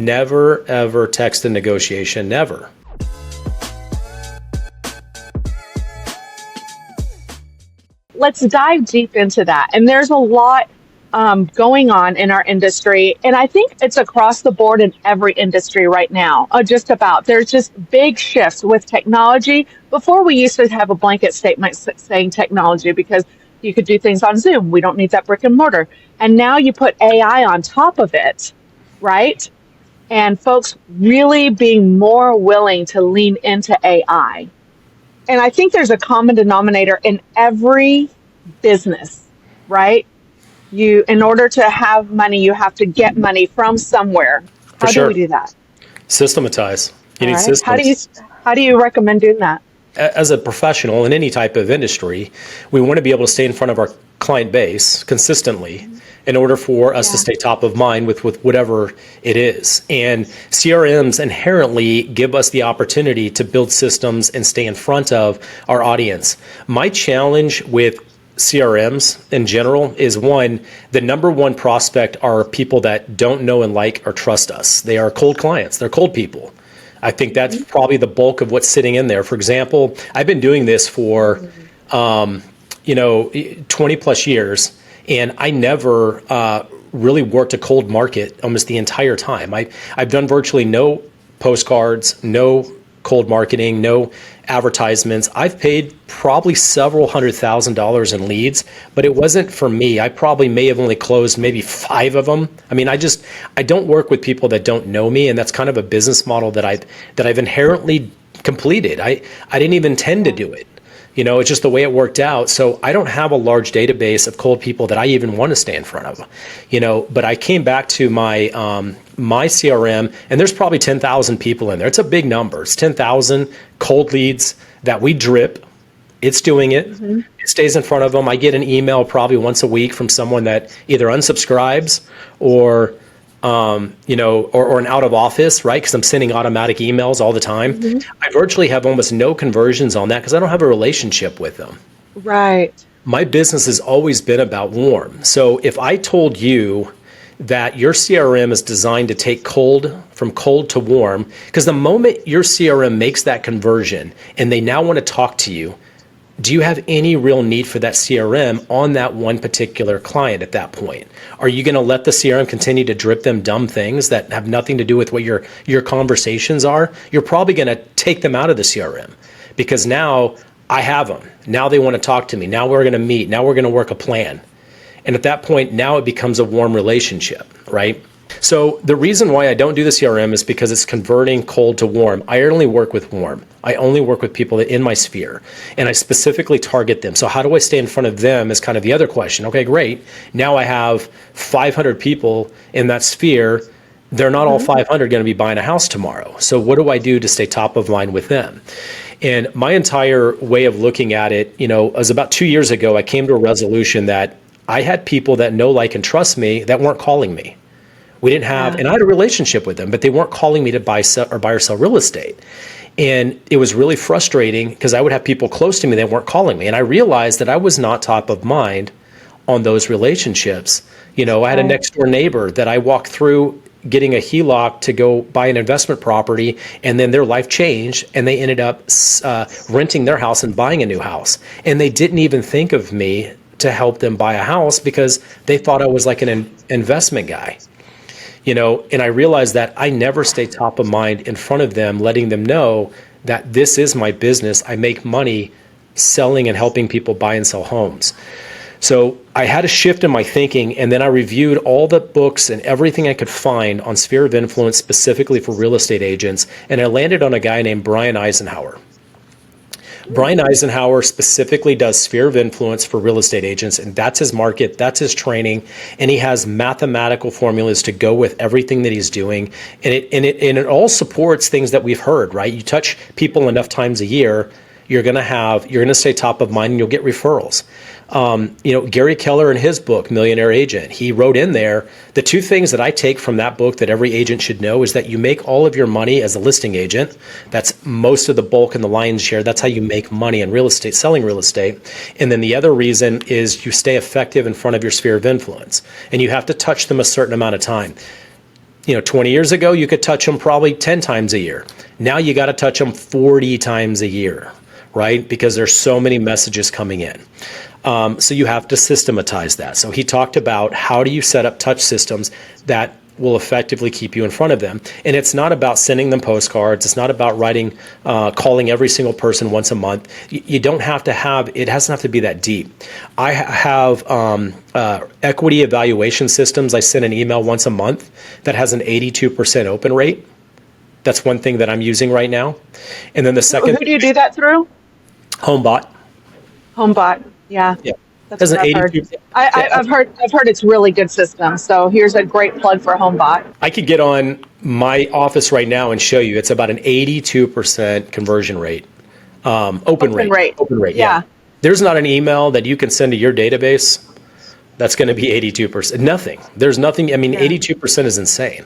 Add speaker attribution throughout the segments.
Speaker 1: never, ever text a negotiation, never.
Speaker 2: Let's dive deep into that. And there's a lot going on in our industry. And I think it's across the board in every industry right now, just about. There's just big shifts with technology. Before, we used to have a blanket statement saying technology because you could do things on Zoom. We don't need that brick and mortar. And now you put AI on top of it, right? And folks really being more willing to lean into AI. And I think there's a common denominator in every business, right? In order to have money, you have to get money from somewhere.
Speaker 1: For
Speaker 2: How do we
Speaker 1: sure.
Speaker 2: do that?
Speaker 1: Systematize. You
Speaker 2: All
Speaker 1: need
Speaker 2: right.
Speaker 1: systems.
Speaker 2: How do you recommend doing that?
Speaker 1: As a professional in any type of industry, we want to be able to stay in front of our client base consistently in order for us to stay top of mind with whatever it is. And CRMs inherently give us the opportunity to build systems and stay in front of our audience. My challenge with CRMs in general is, one, the number one prospect are people that don't know and like or trust us. They are cold clients. They're cold people. I think that's probably the bulk of what's sitting in there. For example, I've been doing this for, 20 plus years, and I never really worked a cold market almost the entire time. I've done virtually no postcards, no cold marketing, no advertisements. I've paid probably several $100,000 in leads, but it wasn't for me. I probably may have only closed maybe 5 of them. I mean, I don't work with people that don't know me, and that's kind of a business model that I've inherently completed. I didn't even intend to do it. It's just the way it worked out. So I don't have a large database of cold people that I even want to stay in front of, but I came back to my CRM, and there's probably 10,000 people in there. It's a big number. It's 10,000 cold leads that we drip. It's doing it. Mm-hmm. It stays in front of them. I get an email probably once a week from someone that either unsubscribes or or an out of office, right? Because I'm sending automatic emails all the time. Mm-hmm. I virtually have almost no conversions on that because I don't have a relationship with them.
Speaker 2: Right.
Speaker 1: My business has always been about warm. So if I told you that your CRM is designed to take from cold to warm, because the moment your CRM makes that conversion and they now want to talk to you, do you have any real need for that CRM on that one particular client at that point? Are you going to let the CRM continue to drip them dumb things that have nothing to do with what your conversations are? You're probably going to take them out of the CRM because now I have them. Now they want to talk to me. Now we're going to meet. Now we're going to work a plan. And at that point, now it becomes a warm relationship, right? So the reason why I don't do the CRM is because it's converting cold to warm. I only work with warm. I only work with people that in my sphere, and I specifically target them. So how do I stay in front of them is kind of the other question. Okay, great. Now I have 500 people in that sphere. They're not all 500 going to be buying a house tomorrow. So what do I do to stay top of line with them? And my entire way of looking at it, was about 2 years ago, I came to a resolution that I had people that know, like, and trust me that weren't calling me. We didn't have, and I had a relationship with them, but they weren't calling me to buy or sell real estate. And it was really frustrating because I would have people close to me that weren't calling me. And I realized that I was not top of mind on those relationships. I had a next door neighbor that I walked through getting a HELOC to go buy an investment property, and then their life changed and they ended up renting their house and buying a new house. And they didn't even think of me to help them buy a house because they thought I was like an investment guy. And I realized that I never stay top of mind in front of them, letting them know that this is my business. I make money selling and helping people buy and sell homes. So I had a shift in my thinking, and then I reviewed all the books and everything I could find on sphere of influence specifically for real estate agents, and I landed on a guy named Brian Eisenhower. Brian Eisenhower specifically does sphere of influence for real estate agents, and that's his market, that's his training, and he has mathematical formulas to go with everything that he's doing, and it all supports things that we've heard, right? You touch people enough times a year, you're going to stay top of mind, and you'll get referrals. Gary Keller in his book, Millionaire Agent, he wrote in there, the 2 things that I take from that book that every agent should know is that you make all of your money as a listing agent. That's most of the bulk and the lion's share. That's how you make money in real estate, selling real estate. And then the other reason is you stay effective in front of your sphere of influence, and you have to touch them a certain amount of time. 20 years ago, you could touch them probably 10 times a year. Now you got to touch them 40 times a year, right? Because there's so many messages coming in. So you have to systematize that. So he talked about how do you set up touch systems that will effectively keep you in front of them. And it's not about sending them postcards. It's not about calling every single person once a month. You don't have to it doesn't have to be that deep. I have equity evaluation systems. I send an email once a month that has an 82% open rate. That's one thing that I'm using right now. And then the second.
Speaker 2: Who do you do that through?
Speaker 1: HomeBot.
Speaker 2: HomeBot. Yeah.
Speaker 1: Yeah.
Speaker 2: That's what I've heard. I've heard it's really good system. So here's a great plug for HomeBot.
Speaker 1: I could get on my office right now and show you. It's about an 82% conversion rate. Open rate. Open rate. Yeah. There's not an email that you can send to your database that's going to be 82%. Nothing. There's nothing. I mean, 82% is insane.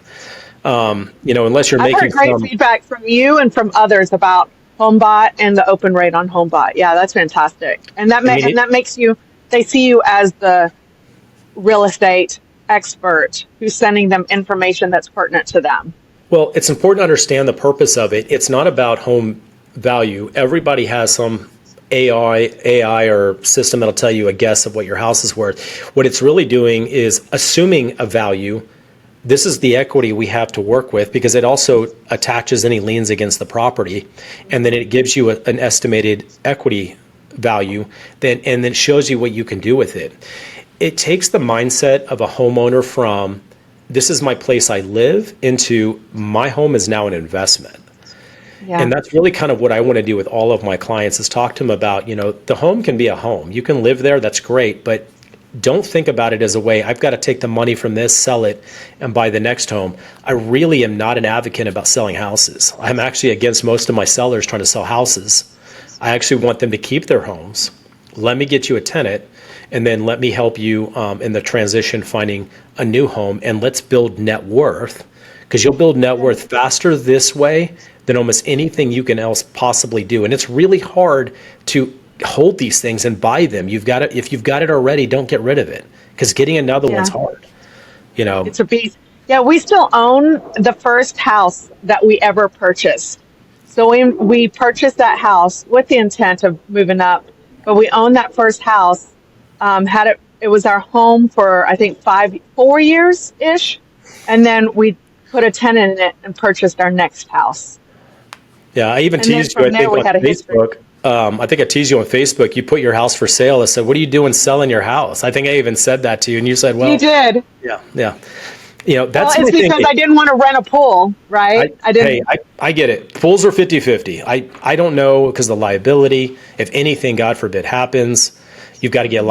Speaker 1: Unless you're making.
Speaker 2: I've heard great feedback from you and from others about HomeBot and the open rate on HomeBot. Yeah, that's fantastic. And that makes you. They see you as the real estate expert who's sending them information that's pertinent to them.
Speaker 1: Well, it's important to understand the purpose of it. It's not about home value. Everybody has some AI or system that'll tell you a guess of what your house is worth. What it's really doing is assuming a value. This is the equity we have to work with because it also attaches any liens against the property, and then it gives you an estimated equity value, and then it shows you what you can do with it. It takes the mindset of a homeowner from this is my place I live into my home is now an investment. Yeah. And that's really kind of what I want to do with all of my clients is talk to them about, the home can be a home. You can live there, that's great, but don't think about it as a way, I've got to take the money from this, sell it, and buy the next home. I really am not an advocate about selling houses. I'm actually against most of my sellers trying to sell houses. I actually want them to keep their homes. Let me get you a tenant, and then let me help you in the transition finding a new home, and let's build net worth, because you'll build net worth faster this way than almost anything you can else possibly do. And it's really hard to hold these things and buy them. If you've got it already, don't get rid of it, because getting another one's hard.
Speaker 2: It's a beast. Yeah, we still own the first house that we ever purchased. So we purchased that house with the intent of moving up, but we owned that first house. It was our home for I think 4 years ish, and then we put a tenant in it and purchased our next house.
Speaker 1: Yeah, I even teased you. I think on Facebook. I think I teased you on Facebook. You put your house for sale. I said, "What are you doing selling your house?" I think I even said that to you, and you said, "Well,
Speaker 2: you did."
Speaker 1: Yeah. That's
Speaker 2: it's because I didn't want to rent a pool, right? I didn't.
Speaker 1: Hey, I get it. Pools are 50-50. I don't know because the liability, if anything, God forbid, happens, you've got to get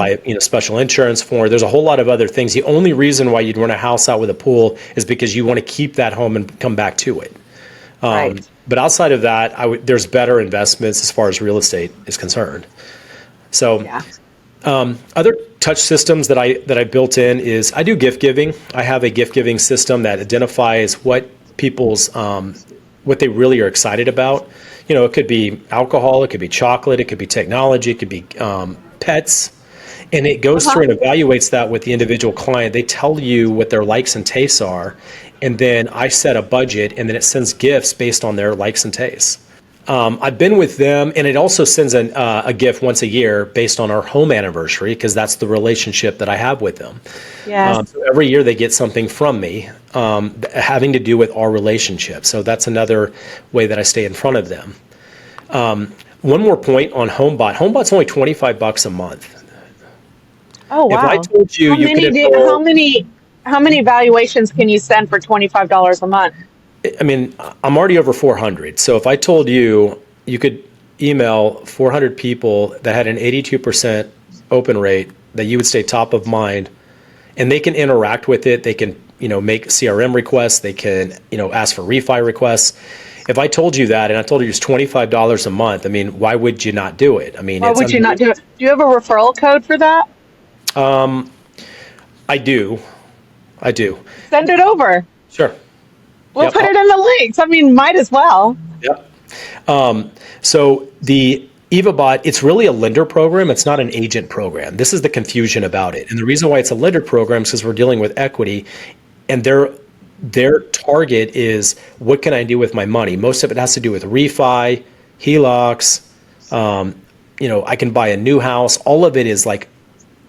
Speaker 1: special insurance for it. There's a whole lot of other things. The only reason why you'd rent a house out with a pool is because you want to keep that home and come back to it. Right. But outside of that, there's better investments as far as real estate is concerned. So. Yeah. Other touch systems that I built in is I do gift giving. I have a gift giving system that identifies what people's what they really are excited about. It could be alcohol, it could be chocolate, it could be technology, it could be pets, and it goes through and evaluates that with the individual client. They tell you what their likes and tastes are, and then I set a budget, and then it sends gifts based on their likes and tastes. I've been with them, and it also sends a gift once a year based on our home anniversary, because that's the relationship that I have with them. Yes. So every year they get something from me having to do with our relationship. So that's another way that I stay in front of them. One more point on HomeBot. HomeBot's only $25 a month.
Speaker 2: Oh, wow.
Speaker 1: If I told you
Speaker 2: how many valuations can you send for $25 a month?
Speaker 1: I mean, I'm already over 400. So if I told you you could email 400 people that had an 82% open rate, that you would stay top of mind, and they can interact with it. They can, make CRM requests. They can, ask for refi requests. If I told you that and I told you it's $25 a month, I mean, why would you not do it? I mean,
Speaker 2: why would you not do it? Do you have a referral code for that?
Speaker 1: I do.
Speaker 2: Send it over.
Speaker 1: Sure.
Speaker 2: We'll put it in the links. I mean, might as well.
Speaker 1: Yep. So the EvaBot, it's really a lender program. It's not an agent program. This is the confusion about it. And the reason why it's a lender program is because we're dealing with equity, and Their target is, what can I do with my money? Most of it has to do with refi, HELOCs. I can buy a new house. All of it is like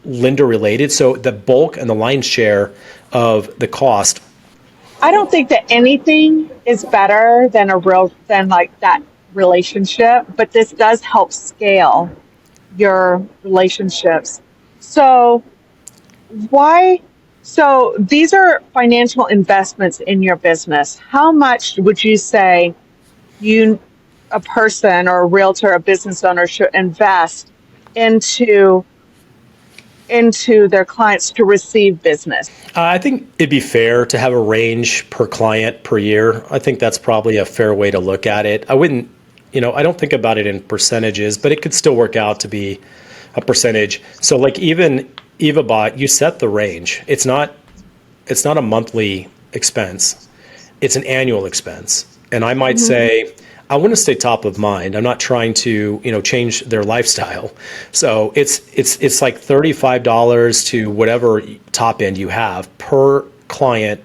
Speaker 1: lender related. So the bulk and the lion's share of the cost.
Speaker 2: I don't think that anything is better than than like that relationship, but this does help scale your relationships. So why? So these are financial investments in your business. How much would you say you, a person or a realtor, a business owner, should invest into their clients to receive business?
Speaker 1: I think it'd be fair to have a range per client per year. I think that's probably a fair way to look at it. I wouldn't, I don't think about it in percentages, but it could still work out to be a percentage. So like even EvaBot, you set the range. It's not a monthly expense. It's an annual expense. And I might say, I want to stay top of mind. I'm not trying to, change their lifestyle. So it's like $35 to whatever top end you have per client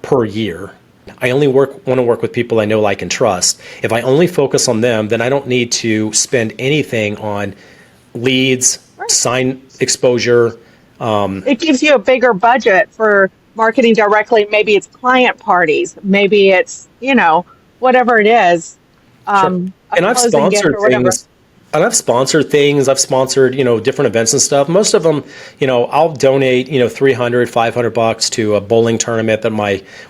Speaker 1: per year. I only want to work with people I know, like, and trust. If I only focus on them, then I don't need to spend anything on leads,
Speaker 2: Right.
Speaker 1: sign exposure.
Speaker 2: It gives you a bigger budget for marketing directly. Maybe it's client parties. Maybe it's, whatever it is,
Speaker 1: Sure.
Speaker 2: a
Speaker 1: And I've
Speaker 2: closing gift
Speaker 1: sponsored
Speaker 2: or whatever.
Speaker 1: things. And I've sponsored things. I've sponsored, different events and stuff. Most of them, I'll donate, 300, $500 to a bowling tournament that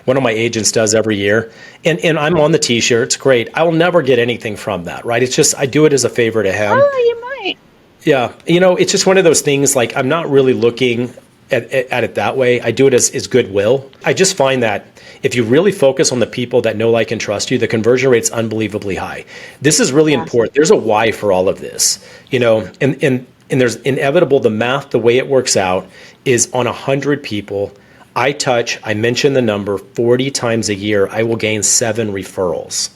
Speaker 1: one of my agents does every year. And I'm on the t-shirts. Great. I will never get anything from that, right? It's just, I do it as a favor to him.
Speaker 2: Oh, you might.
Speaker 1: Yeah. It's just one of those things, like, I'm not really looking at it that way. I do it as goodwill. I just find that if you really focus on the people that know, like, and trust you, the conversion rate's unbelievably high. This is really
Speaker 2: Yes.
Speaker 1: important. There's a why for all of this, and there's inevitable, the math, the way it works out is on 100 people I mention the number 40 times a year, I will gain 7 referrals.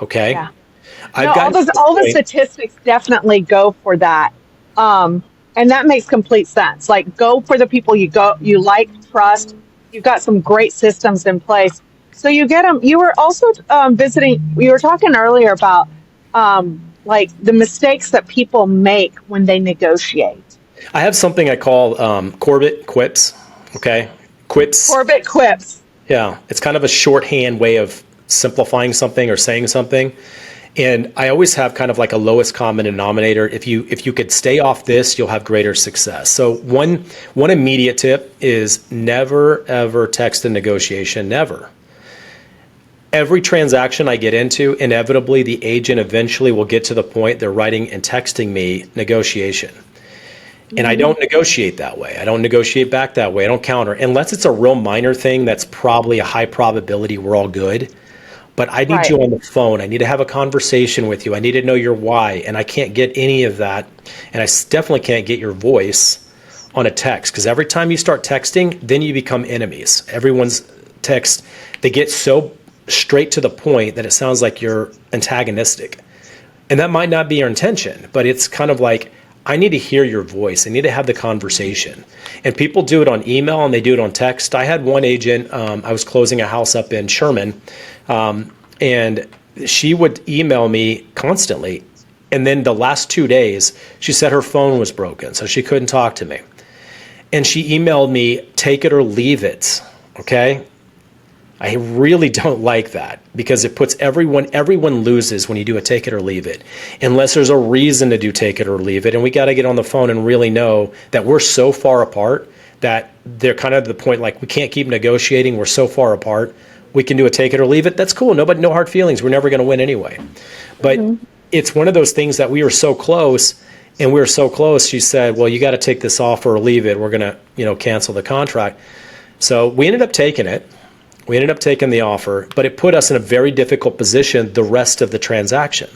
Speaker 1: Okay.
Speaker 2: Yeah.
Speaker 1: I've
Speaker 2: No,
Speaker 1: gotten to the
Speaker 2: all the
Speaker 1: point.
Speaker 2: statistics definitely go for that. And that makes complete sense. Like, go for the people you like, trust. You've got some great systems in place. So you get them. You were also we were talking earlier about like the mistakes that people make when they negotiate.
Speaker 1: I have something I call Corbett quips. Okay. Quips.
Speaker 2: Corbett quips.
Speaker 1: Yeah, it's kind of a shorthand way of simplifying something or saying something. And I always have kind of like a lowest common denominator. If you could stay off this, you'll have greater success. So one immediate tip is never ever text a negotiation. Never. Every transaction I get into, inevitably the agent eventually will get to the point they're writing and texting me negotiation. And I don't negotiate that way. I don't negotiate back that way. I don't counter. Unless it's a real minor thing that's probably a high probability we're all good. But I need
Speaker 2: Right.
Speaker 1: you on the phone. I need to have a conversation with you. I need to know your why. And I can't get any of that. And definitely can't get your voice on a text. Because every time you start texting, then you become enemies. Everyone's text, they get so straight to the point that it sounds like you're antagonistic. And that might not be your intention, but it's kind of like, I need to hear your voice. I need to have the conversation. And people do it on email and they do it on text. I had one agent, I was closing a house up in Sherman, and she would email me constantly. And then the last 2 days, she said her phone was broken, so she couldn't talk to me. And she emailed me, take it or leave it, okay? I really don't like that because it puts everyone loses when you do a take it or leave it, unless there's a reason to do take it or leave it. And we got to get on the phone and really know that we're so far apart that they're kind of the point, like, we can't keep negotiating. We're so far apart. We can do a take it or leave it. That's cool. No hard feelings. We're never going to win anyway. But it's one of those things that we were so close, and we were so close. She said, well, you got to take this offer or leave it. We're going to, cancel the contract. So we ended up taking it. We ended up taking the offer, but it put us in a very difficult position the rest of the transaction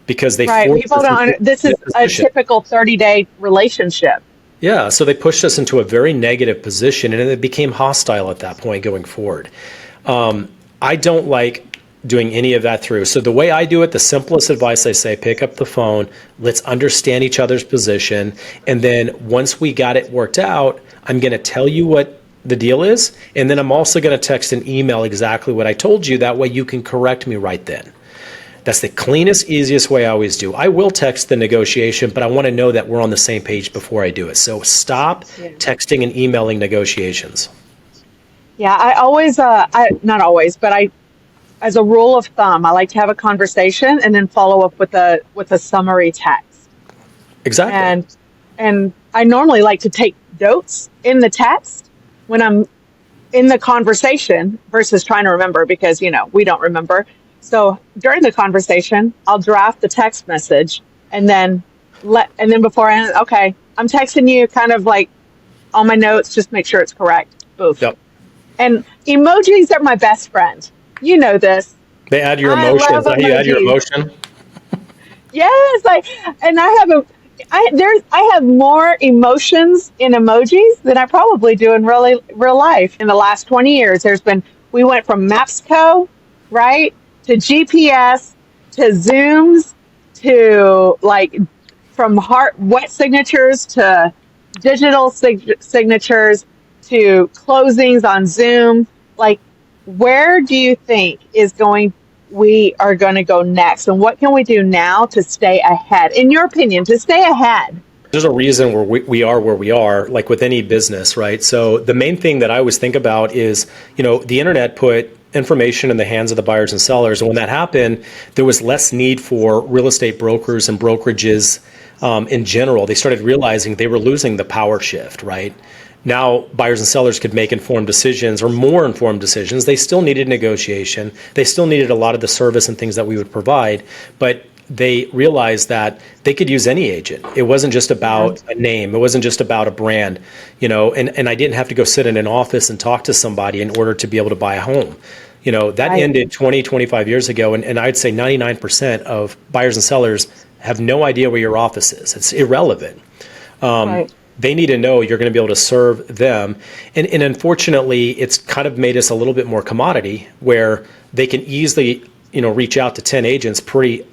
Speaker 1: because they
Speaker 2: Right.
Speaker 1: forced
Speaker 2: People
Speaker 1: us
Speaker 2: don't.
Speaker 1: into
Speaker 2: This is
Speaker 1: a
Speaker 2: a
Speaker 1: position.
Speaker 2: typical 30-day relationship.
Speaker 1: Yeah, so they pushed us into a very negative position, and it became hostile at that point going forward. I don't like doing any of that through. So the way I do it, the simplest advice I say, pick up the phone, let's understand each other's position, and then once we got it worked out, I'm going to tell you what the deal is. And then I'm also going to text and email exactly what I told you. That way you can correct me right then. That's the cleanest, easiest way I always do. I will text the negotiation, but I want to know that we're on the same page before I do it. So stop texting and emailing negotiations.
Speaker 2: Yeah, I always, not always, but as a rule of thumb, I like to have a conversation and then follow up with a summary text.
Speaker 1: Exactly.
Speaker 2: And I normally like to take notes in the text when I'm in the conversation versus trying to remember because, we don't remember. So during the conversation, I'll draft the text message and then before okay, I'm texting you kind of like all my notes, just make sure it's correct. Boof.
Speaker 1: Yep.
Speaker 2: And emojis are my best friend. You know this.
Speaker 1: They add your
Speaker 2: I
Speaker 1: emotions.
Speaker 2: love
Speaker 1: How you add your
Speaker 2: emojis.
Speaker 1: emotion?
Speaker 2: Yes, I have more emotions in emojis than I probably do in real life. In the last 20 years, we went from Mapsco, right, to GPS, to Zooms, to from wet signatures to digital signatures to closings on Zoom. Like, where do you think we are going to go next, and what can we do now to stay ahead? In your opinion, to stay ahead?
Speaker 1: There's a reason we are where we are, like with any business, right? So the main thing that I always think about is, the internet put information in the hands of the buyers and sellers. And when that happened, there was less need for real estate brokers and brokerages in general. They started realizing they were losing the power shift, right? Now buyers and sellers could make informed decisions or more informed decisions. They still needed negotiation. They still needed a lot of the service and things that we would provide, but they realized that they could use any agent. It wasn't just about a name. It wasn't just about a brand, and I didn't have to go sit in an office and talk to somebody in order to be able to buy a home. That ended 20, 25 years ago. And I'd say 99% of buyers and sellers have no idea where your office is. It's irrelevant. They need to know you're going to be able to serve them. And unfortunately, it's kind of made us a little bit more commodity where they can easily, reach out to 10 agents pretty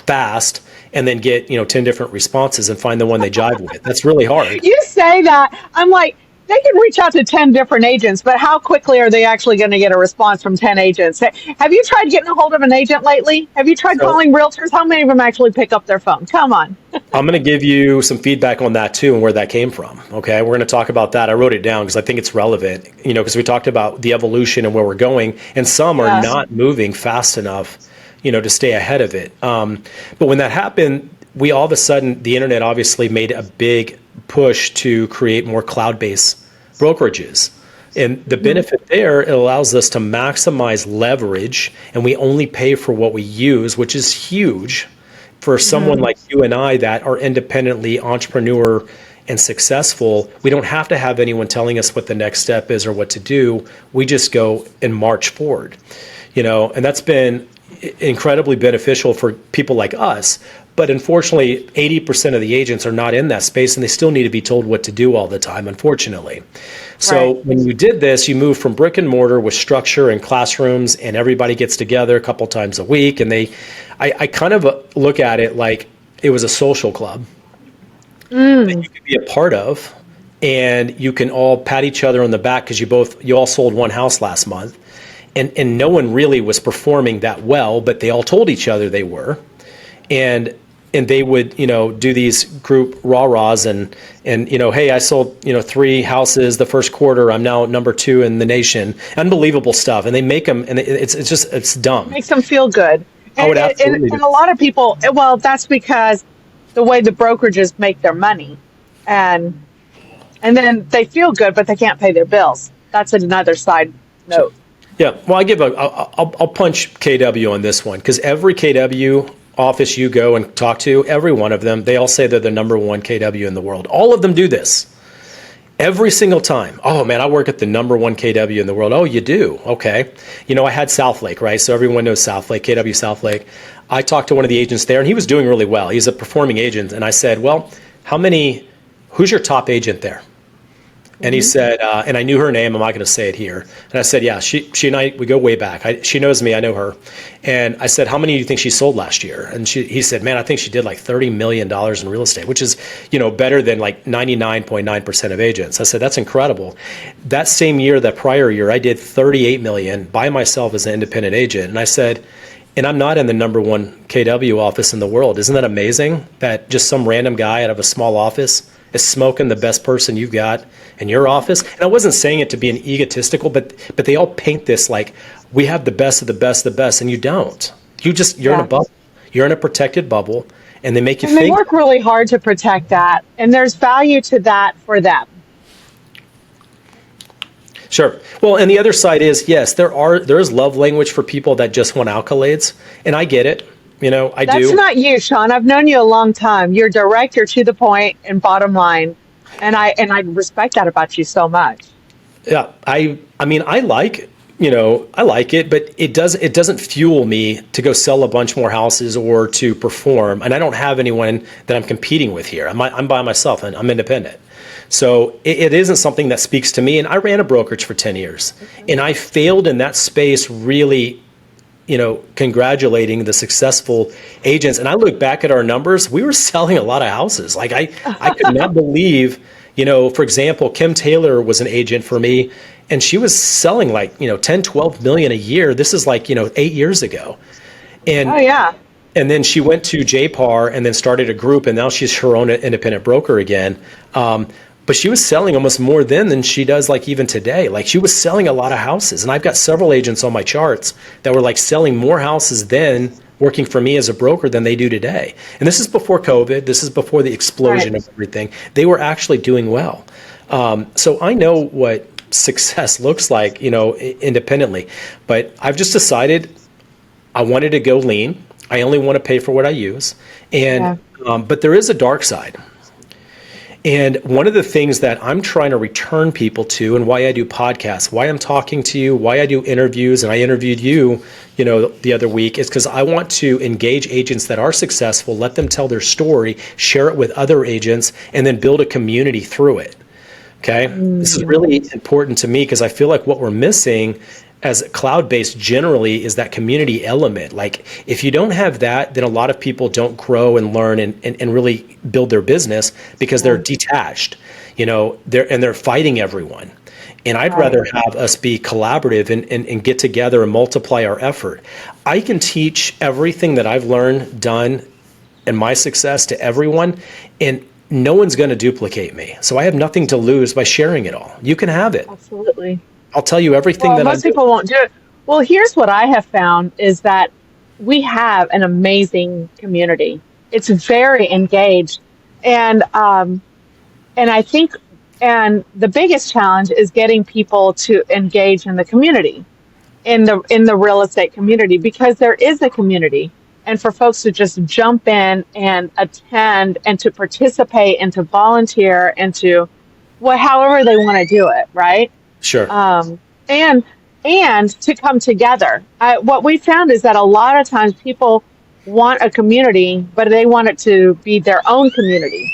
Speaker 1: fast and then get, 10 different responses and find the one they jive with. That's really hard.
Speaker 2: You say that. I'm like, they can reach out to 10 different agents, but how quickly are they actually going to get a response from 10 agents? Have you tried getting a hold of an agent lately? Have you tried calling realtors? How many of them actually pick up their phone? Come on.
Speaker 1: I'm going to give you some feedback on that too and where that came from. Okay. We're going to talk about that. I wrote it down because I think it's relevant, because we talked about the evolution and where we're going, and some are not moving fast enough, to stay ahead of it. But when that happened, we all of a sudden, the internet obviously made a big push to create more cloud-based brokerages. And the benefit there, it allows us to maximize leverage, and we only pay for what we use, which is huge for someone like you and I that are independently entrepreneur and successful. We don't have to have anyone telling us what the next step is or what to do. We just go and march forward, and that's been incredibly beneficial for people like us. But unfortunately, 80% of the agents are not in that space, and they still need to be told what to do all the time, unfortunately. So when you did this, you moved from brick and mortar with structure and classrooms, and everybody gets together a couple times a week. And I kind of look at it like it was a social club that you could be a part of, and you can all pat each other on the back because you all sold one house last month. And no one really was performing that well, but they all told each other they were. And they would, do these group rah-rahs and hey, I sold, 3 houses the first quarter. I'm now number 2 in the nation. Unbelievable stuff. And they make them, and it's dumb.
Speaker 2: Makes them feel good.
Speaker 1: It absolutely
Speaker 2: and a lot of people, well, that's because the way the brokerages make their money. And then they feel good, but they can't pay their bills. That's another side note.
Speaker 1: Yeah, well, I'll punch KW on this one, because every KW office you go and talk to, every one of them, they all say they're the number 1 KW in the world. All of them do this every single time. Oh man, I work at the number 1 KW in the world. Oh, you do? Okay. I had Southlake, right? So everyone knows Southlake, KW Southlake. I talked to one of the agents there, and he was doing really well. He's a performing agent. And I said, well, who's your top agent there? And he
Speaker 2: Hmm.
Speaker 1: said, and I knew her name. I'm not going to say it here. And I said, yeah, she and I, we go way back. She knows me. I know her. And I said, how many do you think she sold last year? And he said, man, I think she did like $30 million in real estate, which is, better than like 99.9% of agents. I said, that's incredible. That same year, that prior year, I did 38 million by myself as an independent agent. And I said, and I'm not in the number one KW office in the world. Isn't that amazing that just some random guy out of a small office is smoking the best person you've got in your office? And I wasn't saying it to be an egotistical, but they all paint this like we have the best of the best of the best, and you don't. You're in a
Speaker 2: Yeah.
Speaker 1: bubble. You're in a protected bubble, and they make you
Speaker 2: And they
Speaker 1: think.
Speaker 2: work really hard to protect that. And there's value to that for them.
Speaker 1: Sure. Well, and the other side is, yes, there is love language for people that just want accolades, and I get it. I
Speaker 2: That's
Speaker 1: do.
Speaker 2: not you, Shaune. I've known you a long time. You're direct, you're to the point and bottom line. And I respect that about you so much.
Speaker 1: Yeah, I mean, I like it, but it doesn't fuel me to go sell a bunch more houses or to perform. And I don't have anyone that I'm competing with here. I'm by myself and I'm independent. So it isn't something that speaks to me. And I ran a brokerage for 10 years and I failed in that space, really, congratulating the successful agents. And I look back at our numbers, we were selling a lot of houses. Like I could not believe, for example, Kim Taylor was an agent for me and she was selling like, 10, 12 million a year. This is like, 8 years ago.
Speaker 2: Oh
Speaker 1: And
Speaker 2: yeah.
Speaker 1: and then she went to JPAR and then started a group, and now she's her own independent broker again. But she was selling almost more then than she does like even today. Like she was selling a lot of houses. And I've got several agents on my charts that were like selling more houses then working for me as a broker than they do today. And this is before COVID. This is before the explosion
Speaker 2: Right.
Speaker 1: of everything. They were actually doing well. So I know what success looks like, independently. But I've just decided I wanted to go lean. I only want to pay for what I use.
Speaker 2: Yeah.
Speaker 1: And but there is a dark side. And one of the things that I'm trying to return people to, and why I do podcasts, why I'm talking to you, why I do interviews, and I interviewed you, the other week, is because I want to engage agents that are successful, let them tell their story, share it with other agents, and then build a community through it. Okay. This is really important to me because I feel like what we're missing as cloud-based generally is that community element. Like if you don't have that, then a lot of people don't grow and learn and really build their business because they're
Speaker 2: Yeah.
Speaker 1: detached, they're fighting everyone. And I'd
Speaker 2: Right.
Speaker 1: rather have us be collaborative and get together and multiply our effort. I can teach everything that I've learned, done, and my success to everyone, and no one's going to duplicate me. So I have nothing to lose by sharing it all. You can have it.
Speaker 2: Absolutely.
Speaker 1: I'll tell you everything
Speaker 2: Well,
Speaker 1: that I
Speaker 2: most
Speaker 1: do.
Speaker 2: people won't do it. Well, here's what I have found is that we have an amazing community. It's very engaged, and I think, and the biggest challenge is getting people to engage in the community, in the real estate community, because there is a community, and for folks to just jump in and attend and to participate and to volunteer and to, well, however they want to do it, right?
Speaker 1: Sure.
Speaker 2: um, and and to come together. What we found is that a lot of times people want a community, but they want it to be their own community.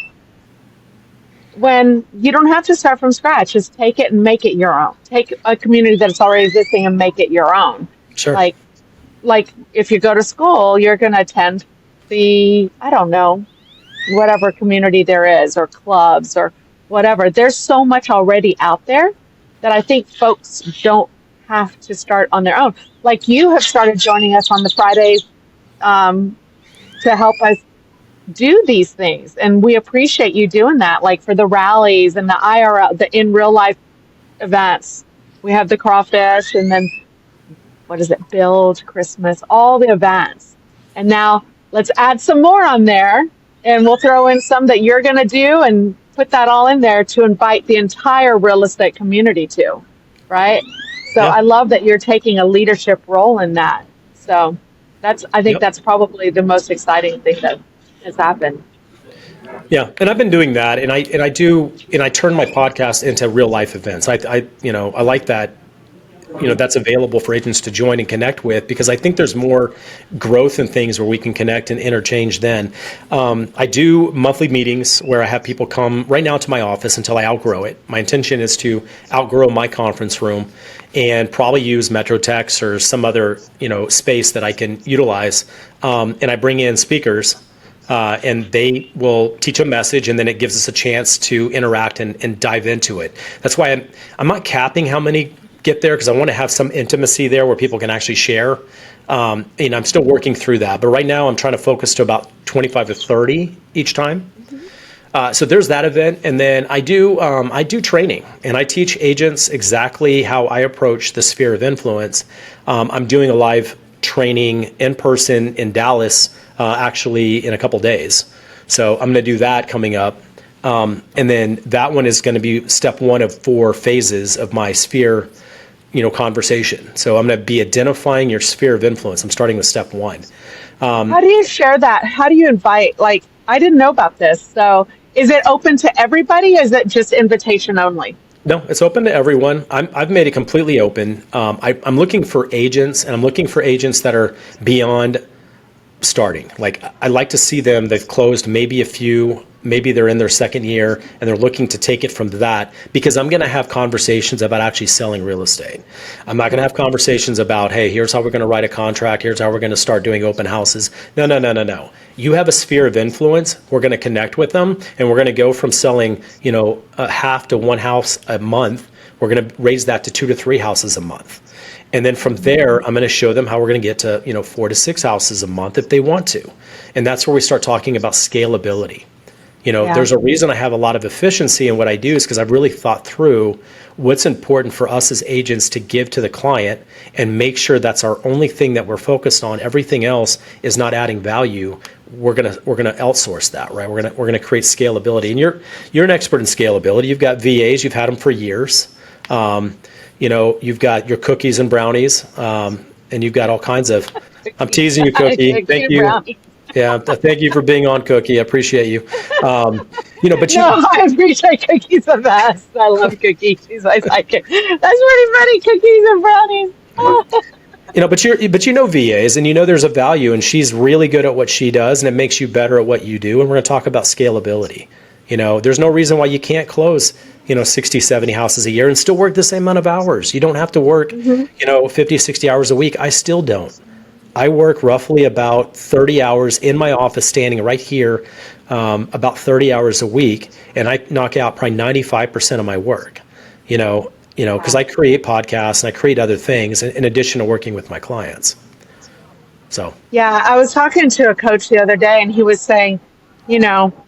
Speaker 2: When you don't have to start from scratch, just take it and make it your own. Take a community that's already existing and make it your own.
Speaker 1: Sure.
Speaker 2: Like like if you go to school, you're going to attend the, I don't know, whatever community there is, or clubs or whatever. There's so much already out there that I think folks don't have to start on their own. Like you have started joining us on the Fridays, um, to help us do these things. And we appreciate you doing that, like for the rallies and the IRL, the in real life events. We have the crawfish, and then what is it, build Christmas, all the events. And now let's add some more on there, and we'll throw in some that you're going to do and put that all in there to invite the entire real estate community to, right? So
Speaker 1: Yeah.
Speaker 2: I love that you're taking a leadership role in that. So I think
Speaker 1: Yep.
Speaker 2: that's probably the most exciting thing that has happened.
Speaker 1: Yeah. And I've been doing that, and I turn my podcast into real life events. I like that that's available for agents to join and connect with, because I think there's more growth in things where we can connect and interchange then. I do monthly meetings where I have people come right now to my office until I outgrow it. My intention is to outgrow my conference room and probably use MetroTex or some other, space that I can utilize. And I bring in speakers and they will teach a message, and then it gives us a chance to interact and dive into it. That's why I'm not capping how many get there, because I want to have some intimacy there where people can actually share. I'm still working through that, but right now I'm trying to focus to about 25 to 30 each time. So there's that event, and then I do training, and I teach agents exactly how I approach the sphere of influence. I'm doing a live training in person in Dallas, actually in a couple days. So I'm going to do that coming up. And then that one is going to be step one of 4 phases of my sphere, conversation. So I'm going to be identifying your sphere of influence. I'm starting with step 1.
Speaker 2: How do you share that? How do you invite? Like, I didn't know about this. So is it open to everybody? Or is it just invitation only?
Speaker 1: No, it's open to everyone. I've made it completely open. I'm looking for agents, and I'm looking for agents that are beyond starting. Like, I like to see them, they've closed maybe a few, maybe they're in their second year, and they're looking to take it from that, because I'm going to have conversations about actually selling real estate. I'm not going to have conversations about, hey, here's how we're going to write a contract, here's how we're going to start doing open houses. No. You have a sphere of influence. We're going to connect with them, and we're going to go from selling, a half to 1 house a month. We're going to raise that to 2 to 3 houses a month. And then from there, I'm going to show them how we're going to get to, 4 to 6 houses a month if they want to. And that's where we start talking about scalability. There's a reason I have a lot of efficiency in what I do, is because I've really thought through what's important for us as agents to give to the client and make sure that's our only thing that we're focused on. Everything else is not adding value. We're gonna outsource that, right? We're gonna create scalability. And you're an expert in scalability. You've got VAs. You've had them for years. You've got your cookies and brownies, and you've got all kinds of. I'm teasing you, Cookie. Thank you. Brownie. Yeah, thank you for being on, Cookie. I appreciate you. But
Speaker 2: I appreciate Cookie's the best. I love Cookie. She's my sidekick. That's really funny, cookies and brownies.
Speaker 1: But VAs, and there's a value, and she's really good at what she does, and it makes you better at what you do. And we're going to talk about scalability. There's no reason why you can't close 60, 70 houses a year and still work the same amount of hours. You don't have to work 50, 60 hours a week. I still don't. I work roughly about 30 hours in my office, standing right here, about 30 hours a week, and I knock out probably 95% of my work, because I create podcasts and I create other things in addition to working with my clients. So.
Speaker 2: Yeah, I was talking to a coach the other day, and he was saying,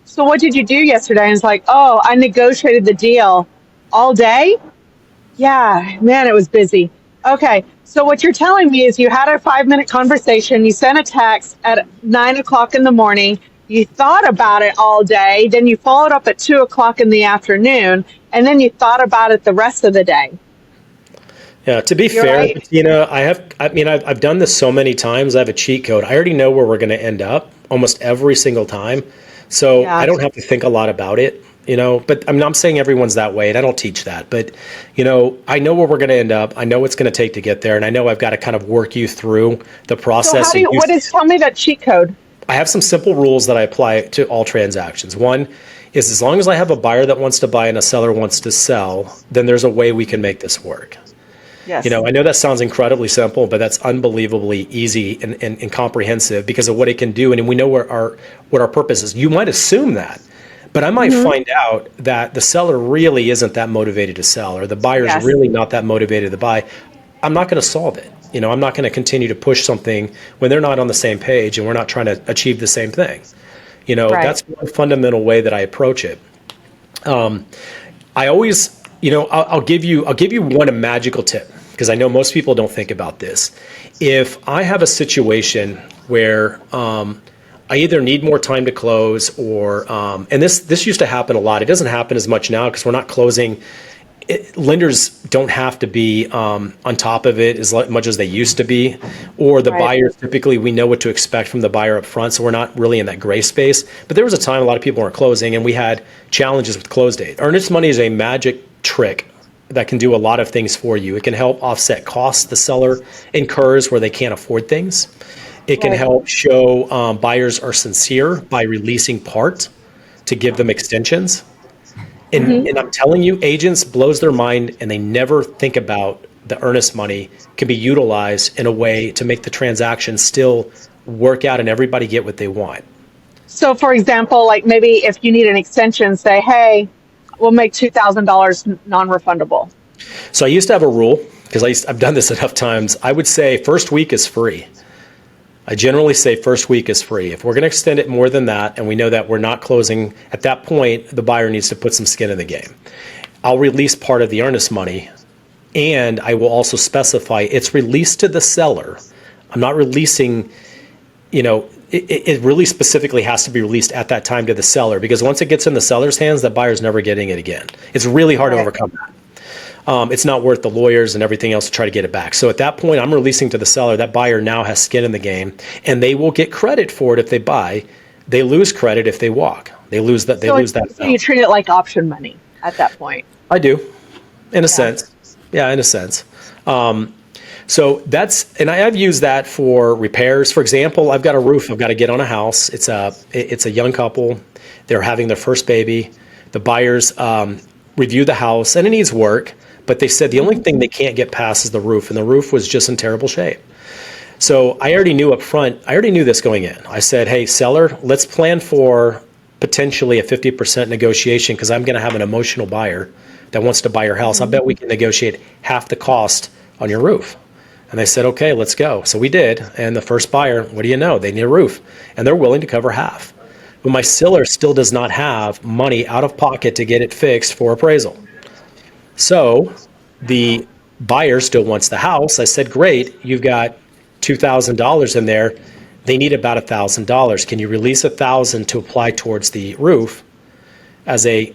Speaker 2: so what did you do yesterday? And it's like, oh, I negotiated the deal all day. Yeah, man, it was busy. Okay, so what you're telling me is you had a 5-minute conversation, you sent a text at 9 o'clock in the morning, you thought about it all day, then you followed up at 2 o'clock in the afternoon, and then you thought about it the rest of the day.
Speaker 1: Yeah, to be fair, right. Bettina, I've done this so many times. I have a cheat code. I already know where we're going to end up almost every single time. So yeah. I don't have to think a lot about it, but I'm not saying everyone's that way, and I don't teach that. But, I know where we're going to end up. I know what's going to take to get there, and I know I've got to kind of work you through the process.
Speaker 2: So tell me that cheat code.
Speaker 1: I have some simple rules that I apply to all transactions. One is, as long as I have a buyer that wants to buy and a seller wants to sell, then there's a way we can make this work.
Speaker 2: Yes.
Speaker 1: I know that sounds incredibly simple, but that's unbelievably easy and comprehensive because of what it can do, and we know what our purpose is. You might assume that, but I might find out that the seller really isn't that motivated to sell, or the buyer's really not that motivated to buy. I'm not going to solve it. I'm not going to continue to push something when they're not on the same page and we're not trying to achieve the same thing. Right. That's one fundamental way that I approach it. I always, I'll give you one magical tip, because I know most people don't think about this. If I have a situation where I either need more time to close, or and this used to happen a lot. It doesn't happen as much now because we're not closing. Lenders don't have to be on top of it as much as they used to be, or the buyers, typically we know what to expect from the buyer up front, so we're not really in that gray space. But there was a time a lot of people weren't closing, and we had challenges with close date. Earnest money is a magic trick that can do a lot of things for you. It can help offset costs the seller incurs where they can't afford things. It can
Speaker 2: Right.
Speaker 1: help show buyers are sincere by releasing part to give them extensions. And I'm telling you, agents blows their mind and they never think about the earnest money can be utilized in a way to make the transaction still work out and everybody get what they want.
Speaker 2: So, for example, like maybe if you need an extension, say, hey, we'll make $2,000 non-refundable.
Speaker 1: So I used to have a rule because I've done this enough times. I would say first week is free. I generally say first week is free. If we're going to extend it more than that, and we know that we're not closing at that point, the buyer needs to put some skin in the game. I'll release part of the earnest money, and I will also specify it's released to the seller. I'm not releasing, it really specifically has to be released at that time to the seller, because once it gets in the seller's hands, the buyer's never getting it again. It's really hard to overcome that. It's not worth the lawyers and everything else to try to get it back. So at that point, I'm releasing to the seller. That buyer now has skin in the game, and they will get credit for it if they buy. They lose credit if they walk. They lose that. They lose that.
Speaker 2: So you treat it like option money at that point.
Speaker 1: I do, in a sense. Yeah, in a sense. So and I've used that for repairs. For example, I've got a roof I've got to get on a house. It's a young couple. They're having their first baby. The buyers review the house, and it needs work. But they said the only thing they can't get past is the roof, and the roof was just in terrible shape. So I already knew up front, I already knew this going in. I said, hey, seller, let's plan for potentially a 50% negotiation, because I'm going to have an emotional buyer that wants to buy your house. I bet we can negotiate half the cost on your roof. And they said, okay, let's go. So we did. And the first buyer, what do you know? They need a roof, and they're willing to cover half. But my seller still does not have money out of pocket to get it fixed for appraisal. So the buyer still wants the house. I said, great, you've got $2,000 in there. They need about $1,000. Can you release $1,000 to apply towards the roof as a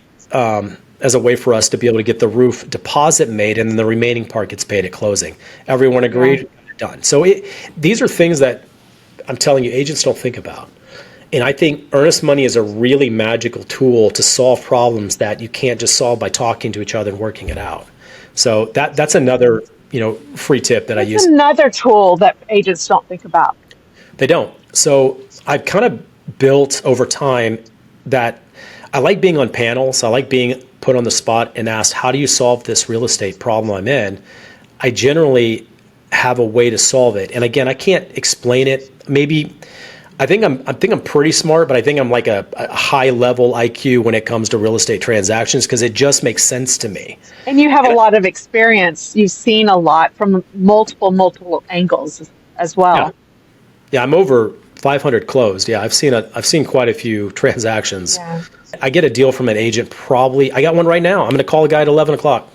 Speaker 1: way for us to be able to get the roof deposit made, and then the remaining part gets paid at closing? Everyone agreed. Yeah. Done. So these are things that I'm telling you, agents don't think about. And I think earnest money is a really magical tool to solve problems that you can't just solve by talking to each other and working it out. So that's another, free tip that I use.
Speaker 2: Another tool that agents don't think about.
Speaker 1: They don't. So I've kind of built over time that I like being on panels. I like being put on the spot and asked, how do you solve this real estate problem I'm in? I generally have a way to solve it. And again, I can't explain it. Maybe I think I'm pretty smart, but I think I'm like a high level IQ when it comes to real estate transactions, because it just makes sense to me.
Speaker 2: And you have a lot of experience. You've seen a lot from multiple angles as well.
Speaker 1: Yeah, I'm over 500 closed. Yeah, I've seen quite a few transactions.
Speaker 2: Yeah.
Speaker 1: I get a deal from an agent probably. I got one right now. I'm going to call a guy at 11 o'clock,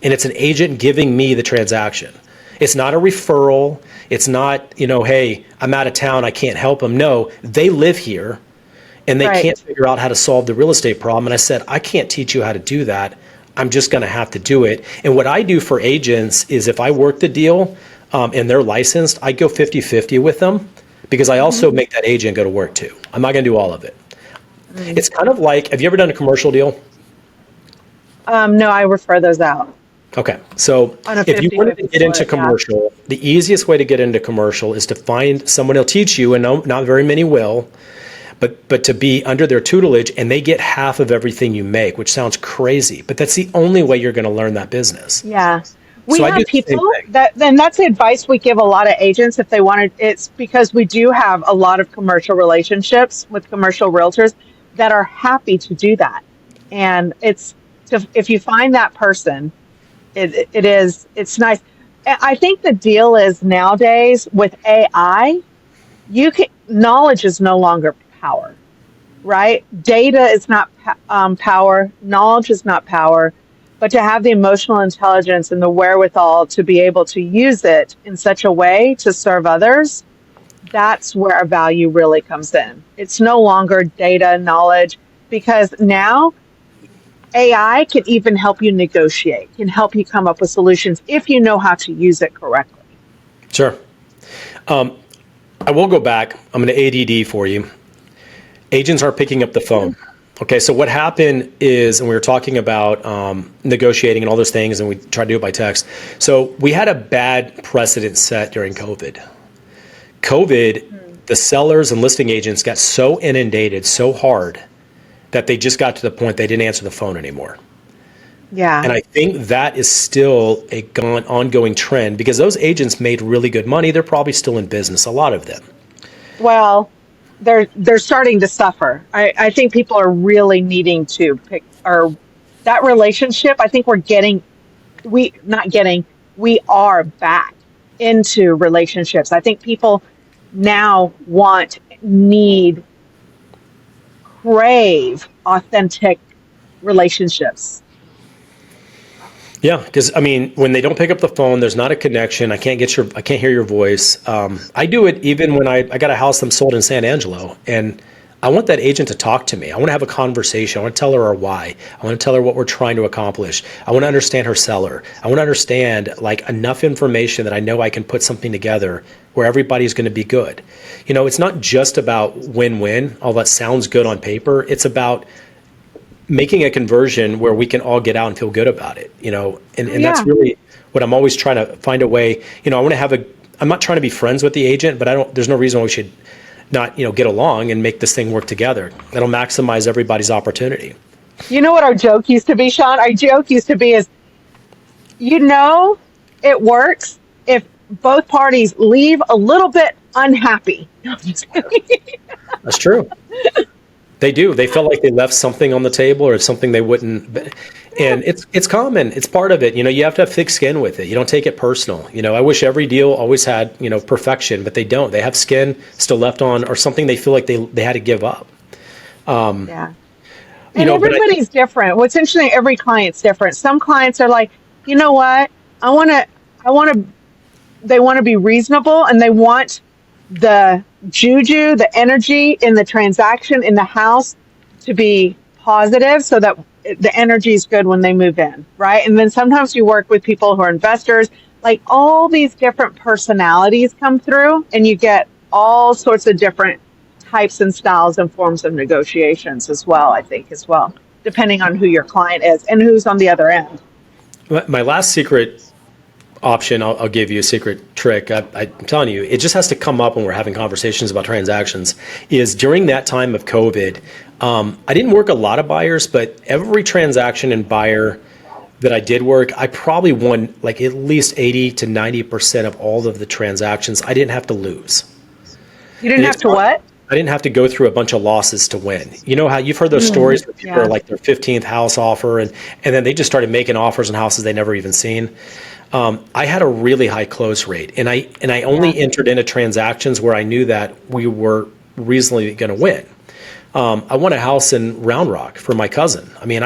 Speaker 1: and it's an agent giving me the transaction. It's not a referral. It's not, hey, I'm out of town, I can't help them. No, they live here, and they can't figure out how to solve the real estate problem. And I said, I can't teach you how to do that. I'm just going to have to do it. And what I do for agents is, if I work the deal and they're licensed, I go 50-50 with them, because I also make that agent go to work too. I'm not going to do all of it. It's kind of like, have you ever done a commercial deal?
Speaker 2: No, I refer those out.
Speaker 1: Okay, so if you wanted to get into commercial, the easiest way to get into commercial is to find someone who'll teach you, and not very many will, but to be under their tutelage, and they get half of everything you make, which sounds crazy, but that's the only way you're going to learn that business.
Speaker 2: Yeah. We
Speaker 1: So
Speaker 2: have people then that's the advice we give a lot of agents if they wanted. It's because we do have a lot of commercial relationships with commercial realtors that are happy to do that. And if you find that person, it's nice. I think the deal is, nowadays with AI, knowledge is no longer power, right? Data is not power. Knowledge is not power. But to have the emotional intelligence and the wherewithal to be able to use it in such a way to serve others, that's where our value really comes in. It's no longer data knowledge, because now AI can even help you negotiate, can help you come up with solutions if you know how to use it correctly.
Speaker 1: Sure. I will go back. I'm going to ADD for you. Agents aren't picking up the phone. Okay, so what happened is, and we were talking about negotiating and all those things, and we tried to do it by text. So we had a bad precedent set during COVID. The sellers and listing agents got so inundated so hard that they just got to the point they didn't answer the phone anymore.
Speaker 2: Yeah.
Speaker 1: And I think that is still ongoing trend because those agents made really good money. They're probably still in business, a lot of them.
Speaker 2: Well, they're starting to suffer. I think people are really needing to pick or that relationship. I think we are back into relationships. I think people now crave authentic relationships.
Speaker 1: Yeah, because I mean, when they don't pick up the phone, there's not a connection. I can't hear your voice. I do it even when I got a house I'm sold in San Angelo, and I want that agent to talk to me. I want to have a conversation. I want to tell her our why. I want to tell her what we're trying to accomplish. I want to understand her seller. I want to understand like enough information that I know I can put something together where everybody's going to be good. It's not just about win-win. All that sounds good on paper. It's about making a conversion where we can all get out and feel good about it, and that's really what I'm always trying to find a way. I want to I'm not trying to be friends with the agent, but there's no reason why we should not, get along and make this thing work together. That'll maximize everybody's opportunity.
Speaker 2: You know what our joke used to be, Shaune? Our joke used to be it works if both parties leave a little bit unhappy.
Speaker 1: That's true. They do. They felt like they left something on the table or something they wouldn't. And it's common. It's part of it. You have to have thick skin with it. You don't take it personal. I wish every deal always had, perfection, but they don't. They have skin still left on or something they feel like they had to give up.
Speaker 2: Yeah. And everybody's different. What's interesting, every client's different. Some clients are like, you know what? They want to be reasonable and they want the juju, the energy in the transaction in the house to be positive so that the energy is good when they move in, right? And then sometimes you work with people who are investors, like all these different personalities come through and you get all sorts of different types and styles and forms of negotiations as well, I think, depending on who your client is and who's on the other end.
Speaker 1: My last secret option, I'll give you a secret trick. I'm telling you, it just has to come up when we're having conversations about transactions, is during that time of COVID, I didn't work a lot of buyers, but every transaction and buyer that I did work, I probably won like at least 80 to 90% of all of the transactions. I didn't have to lose.
Speaker 2: You didn't have to what?
Speaker 1: I didn't have to go through a bunch of losses to win. You know how you've heard those stories where people are like their 15th house offer and then they just started making offers on houses they never even seen. I had a really high close rate, and I only entered into transactions where I knew that we were reasonably going to win. I won a house in Round Rock for my cousin. I mean,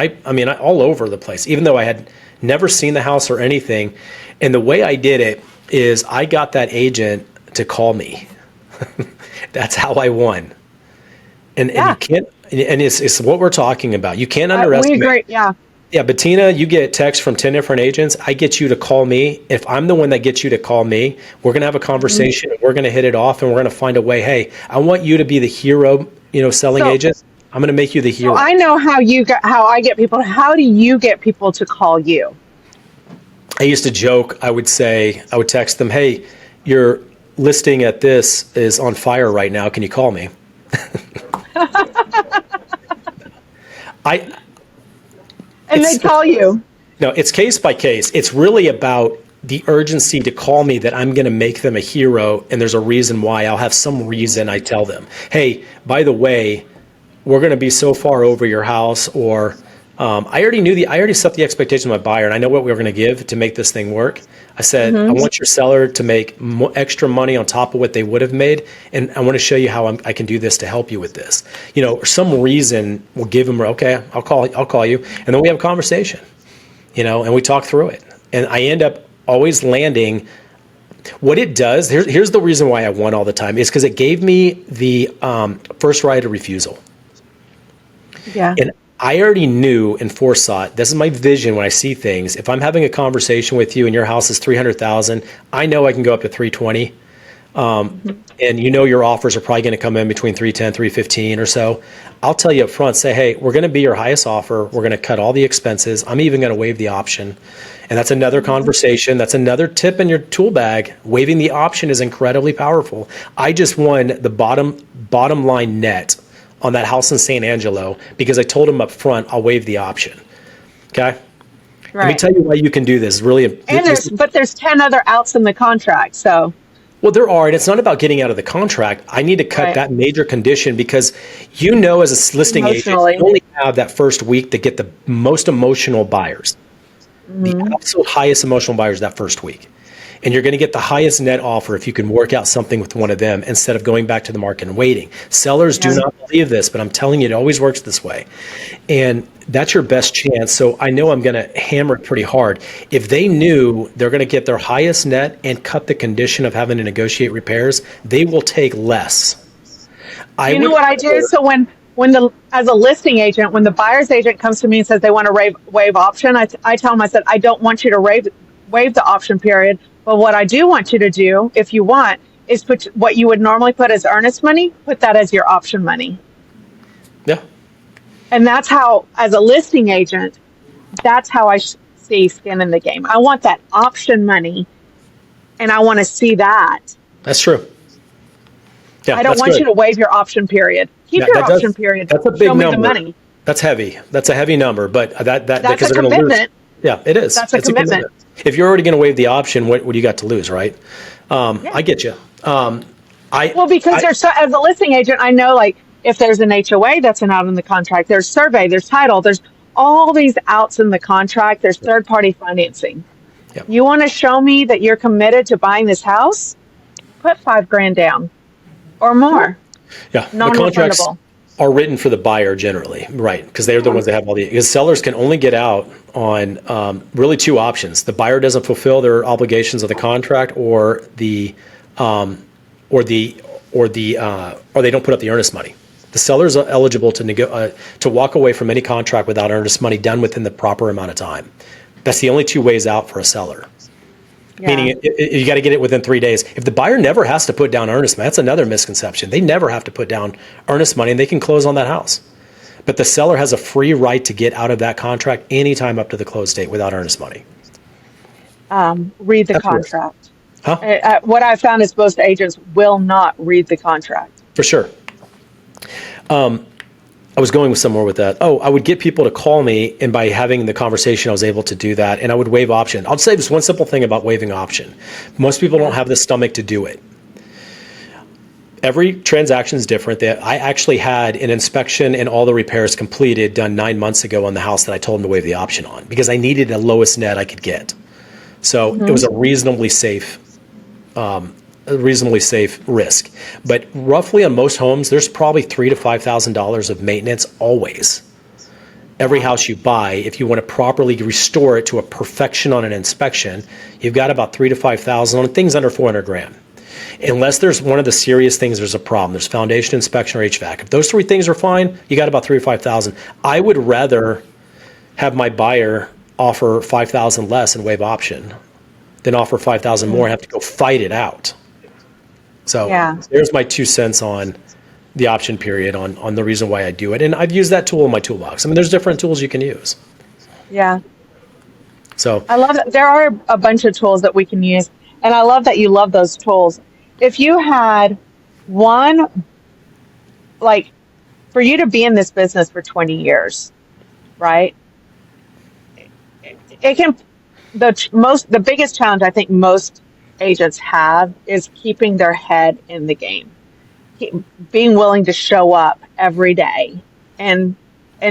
Speaker 1: all over the place, even though I had never seen the house or anything. And the way I did it is I got that agent to call me. That's how I won. And you can't, and it's what we're talking about. You can't underestimate.
Speaker 2: We agree, yeah.
Speaker 1: Yeah, Bettina, you get texts from 10 different agents. I get you to call me. If I'm the one that gets you to call me, we're going to have a conversation. And we're going to hit it off and we're going to find a way. Hey, I want you to be the hero, selling agent. I'm going to make you the hero.
Speaker 2: So I know how I get people. How do you get people to call you?
Speaker 1: I used to joke. I would text them, hey, your listing at this is on fire right now. Can you call me?
Speaker 2: And they call you.
Speaker 1: No, it's case by case. It's really about the urgency to call me that I'm going to make them a hero. And there's a reason why. I'll have some reason I tell them, hey, by the way, we're going to be so far over your house. Or I already set the expectation of my buyer and I know what we were going to give to make this thing work. I said, I want your seller to make extra money on top of what they would have made. And I want to show you how I can do this to help you with this. Or some reason we'll give them, okay, I'll call you. And then we have a conversation, and we talk through it. And I end up always landing. What it does, here's the reason why I won all the time, is because it gave me the first right of refusal.
Speaker 2: Yeah.
Speaker 1: And I already knew in forethought, this is my vision when I see things. If I'm having a conversation with you and your house is $300,000, I know I can go up to $320. and you know your offers are probably going to come in between 310, 315 or so, I'll tell you up front, say, hey, we're going to be your highest offer. We're going to cut all the expenses. I'm even going to waive the option. And that's another conversation. That's another tip in your tool bag. Waiving the option is incredibly powerful. I just won the bottom line net on that house in San Angelo because I told him up front, I'll waive the option. Okay.
Speaker 2: Right.
Speaker 1: Let me tell you why you can do this. Really,
Speaker 2: and there's 10 other outs in the contract. So,
Speaker 1: well, there are, and it's not about getting out of the contract. I need to cut that major condition because as a listing agent, you only have that first week to get the most emotional buyers, the absolute highest emotional buyers that first week. And you're going to get the highest net offer if you can work out something with one of them instead of going back to the market and waiting. Sellers do not believe this, but I'm telling you, it always works this way. And that's your best chance. So I know I'm going to hammer it pretty hard. If they knew they're going to get their highest net and cut the condition of having to negotiate repairs, they will take less.
Speaker 2: You know what I do? So as a listing agent, when the buyer's agent comes to me and says they want to waive option, I tell them, I said, I don't want you to waive the option period. But what I do want you to do, if you want, is put what you would normally put as earnest money, put that as your option money.
Speaker 1: Yeah.
Speaker 2: And that's how, as a listing agent, that's how I see skin in the game. I want that option money, and I want to see that.
Speaker 1: That's true. Yeah,
Speaker 2: I don't want you to waive your option period. Keep your option period.
Speaker 1: That's a big
Speaker 2: Show me
Speaker 1: number.
Speaker 2: the money.
Speaker 1: That's heavy. That's a heavy number, but that's
Speaker 2: because a commitment.
Speaker 1: Yeah, it is.
Speaker 2: That's a commitment.
Speaker 1: If you're already going to waive the option, what do you got to lose, right? I get you.
Speaker 2: Because as a listing agent, I know like if there's an HOA that's an out in the contract, there's survey, there's title, there's all these outs in the contract, there's third-party financing. Yep. You want to show me that you're committed to buying this house? Put $5,000 down or more.
Speaker 1: Yeah, the contracts are written for the buyer generally, right? Because they're the ones that have all because sellers can only get out on really two options: the buyer doesn't fulfill their obligations of the contract, or they don't put up the earnest money. The seller is eligible to walk away from any contract without earnest money done within the proper amount of time. That's the only two ways out for a seller. Yeah. Meaning you got to get it within 3 days. If the buyer never has to put down earnest money, that's another misconception. They never have to put down earnest money and they can close on that house. But the seller has a free right to get out of that contract anytime up to the close date without earnest money.
Speaker 2: Read the contract. Huh? What I found is most agents will not read the contract.
Speaker 1: For sure. I was going somewhere with that. I would get people to call me, and by having the conversation, I was able to do that, and I would waive option. I'll say this one simple thing about waiving option. Most people don't have the stomach to do it. Every transaction is different. I actually had an inspection and all the repairs completed done 9 months ago on the house that I told them to waive the option on because I needed the lowest net I could get. So it was a reasonably safe risk. But roughly on most homes, there's probably $3,000 to $5,000 of maintenance always. Every house you buy, if you want to properly restore it to a perfection on an inspection, you've got about $3,000 to $5,000 on things under $400,000. Unless there's one of the serious things, there's a problem. There's foundation, inspection, or HVAC. If those three things are fine, you got about $3,000 to $5,000. I would rather have my buyer offer $5,000 less and waive option than offer $5,000 more and have to go fight it out. So there's my 2 cents on the option period on the reason why I do it. And I've used that tool in my toolbox. I mean, there's different tools you can use.
Speaker 2: Yeah.
Speaker 1: So
Speaker 2: I love that. There are a bunch of tools that we can use. And I love that you love those tools. If you had one, like for you to be in this business for 20 years, right? It can, the biggest challenge I think most agents have is keeping their head in the game, being willing to show up every day and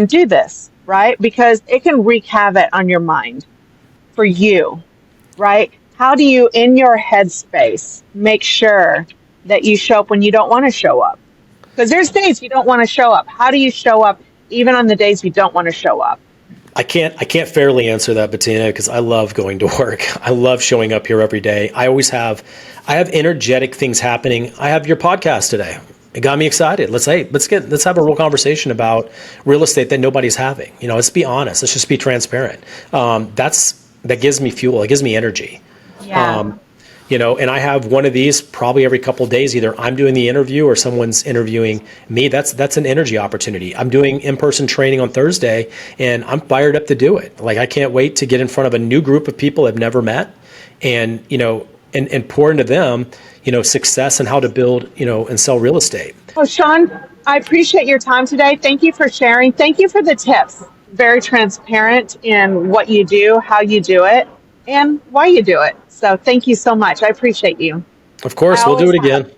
Speaker 2: do this, right? Because it can wreak havoc on your mind for you, right? How do you, in your headspace, make sure that you show up when you don't want to show up? Because there's days you don't want to show up. How do you show up even on the days you don't want to show up?
Speaker 1: I can't fairly answer that, Bettina, because I love going to work. I love showing up here every day. I have energetic things happening. I have your podcast today. It got me excited. Let's have a real conversation about real estate that nobody's having. Let's be honest. Let's just be transparent. That gives me fuel. It gives me energy.
Speaker 2: Yeah.
Speaker 1: And I have one of these probably every couple of days. Either I'm doing the interview or someone's interviewing me. That's an energy opportunity. I'm doing in-person training on Thursday, and I'm fired up to do it. Like, I can't wait to get in front of a new group of people I've never met, and and pour into them, success and how to build, and sell real estate.
Speaker 2: Oh, Shaune, I appreciate your time today. Thank you for sharing. Thank you for the tips. Very transparent in what you do, how you do it, and why you do it. So thank you so much. I appreciate you.
Speaker 1: Of
Speaker 2: I
Speaker 1: course, we'll do
Speaker 2: always
Speaker 1: it
Speaker 2: have.
Speaker 1: again.